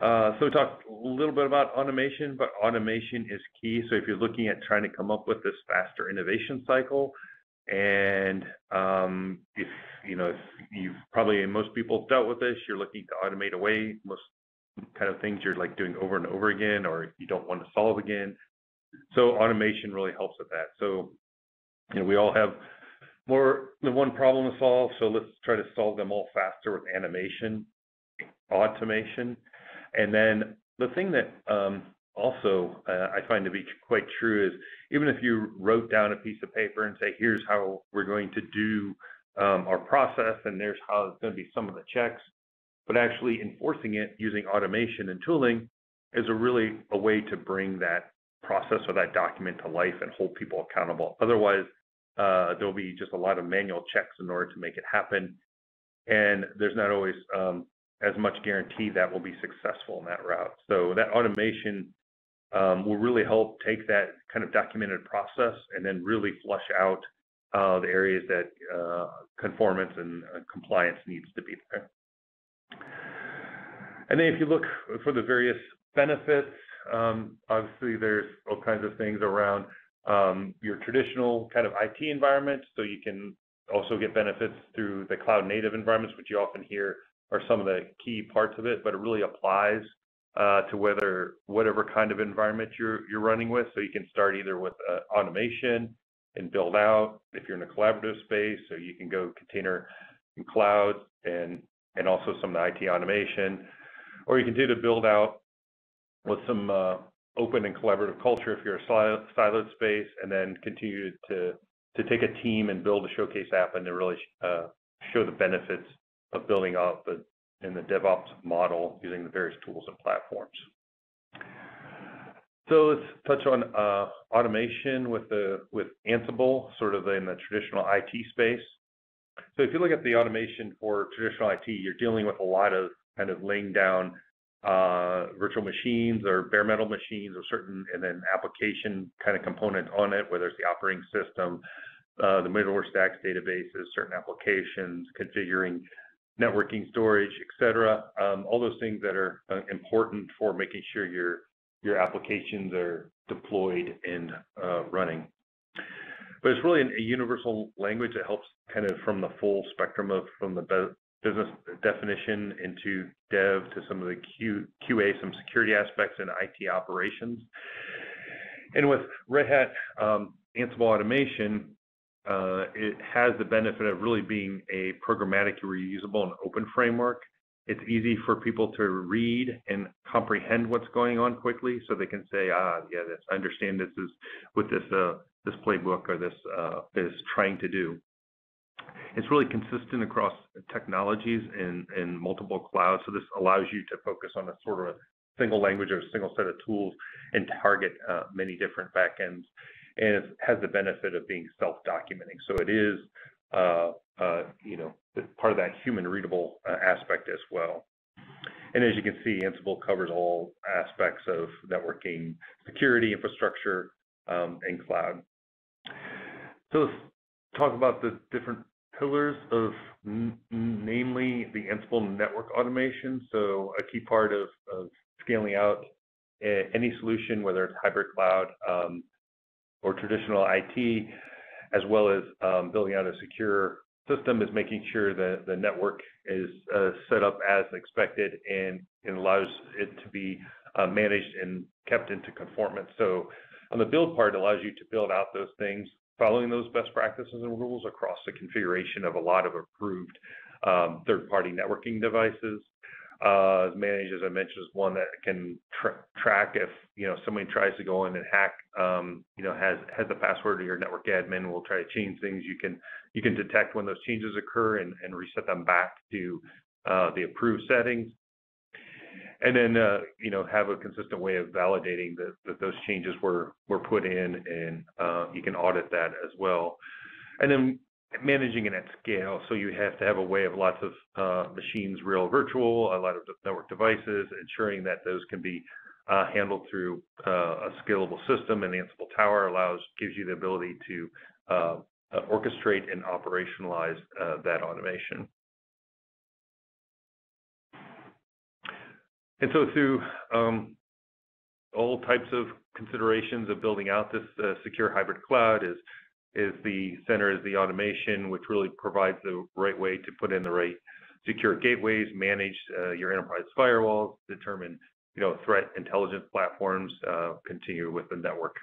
So we talked a little bit about automation, but automation is key. So if you're looking at trying to come up with this faster innovation cycle, and if you've probably, most people have dealt with this, you're looking to automate away most kind of things you're like doing over and over again, or you don't want to solve again. So automation really helps with that. So we all have more than one problem to solve. So let's try to solve them all faster with automation. And then the thing that also I find to be quite true is, even if you wrote down a piece of paper and say, here's how we're going to do our process, and there's how it's going to be some of the checks, but actually enforcing it using automation and tooling is really a way to bring that process or that document to life and hold people accountable. Otherwise, there'll be just a lot of manual checks in order to make it happen. And there's not always as much guarantee that will be successful in that route. So that automation will really help take that kind of documented process and then really flush out the areas that conformance and compliance needs to be there. And then if you look for the various benefits, obviously there's all kinds of things around your traditional kind of IT environment. So you can also get benefits through the cloud native environments, which you often hear are some of the key parts of it, but it really applies to whatever kind of environment you're running with. So you can start either with automation and build out if you're in a collaborative space, so you can go container and cloud and also some of the IT automation, or you can do to build out with some open and collaborative culture if you're a siloed space, and then continue to take a team and build a showcase app and to really show the benefits of building out in the DevOps model using the various tools and platforms. So let's touch on automation with Ansible, sort of in the traditional IT space. So if you look at the automation for traditional IT, you're dealing with a lot of kind of laying down virtual machines or bare metal machines or certain, and then application kind of component on it, whether it's the operating system, the middleware stacks, databases, certain applications, configuring networking, storage, etc. All those things that are important for making sure your applications are deployed and running. But it's really a universal language that helps kind of from the full spectrum of from the business definition into dev to some of the QA, some security aspects and IT operations. And with Red Hat Ansible automation, it has the benefit of really being a programmatic, reusable, and open framework. It's easy for people to read and comprehend what's going on quickly, so they can say, yeah, I understand this is what this playbook or this is trying to do. It's really consistent across technologies and multiple clouds, so this allows you to focus on a sort of a single language or a single set of tools and target many different backends. And it has the benefit of being self-documenting, so it is part of that human readable aspect as well. And as you can see, Ansible covers all aspects of networking, security, infrastructure, and cloud. So let's talk about the different pillars of namely the Ansible network automation. So a key part of scaling out any solution, whether it's hybrid cloud or traditional IT, as well as building out a secure system, is making sure that the network is set up as expected and allows it to be managed and kept into conformance. So on the build part, it allows you to build out those things following those best practices and rules across the configuration of a lot of approved third-party networking devices. Managed, as I mentioned, is one that can track if somebody tries to go in and hack, has the password to your network admin, will try to change things. You can detect when those changes occur and reset them back to the approved settings, and then have a consistent way of validating that those changes were put in, and you can audit that as well. And then managing it at scale, so you have to have a way of lots of machines, real, virtual, a lot of network devices, ensuring that those can be handled through a scalable system. And Ansible Tower gives you the ability to orchestrate and operationalize that automation. And so through all types of considerations of building out this secure hybrid cloud is the center is the automation, which really provides the right way to put in the right secure gateways, manage your enterprise firewalls, determine threat intelligence platforms, continue with the network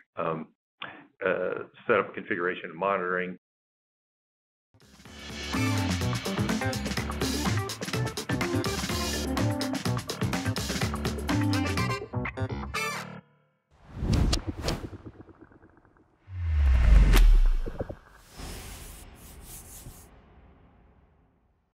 setup, configuration, and monitoring,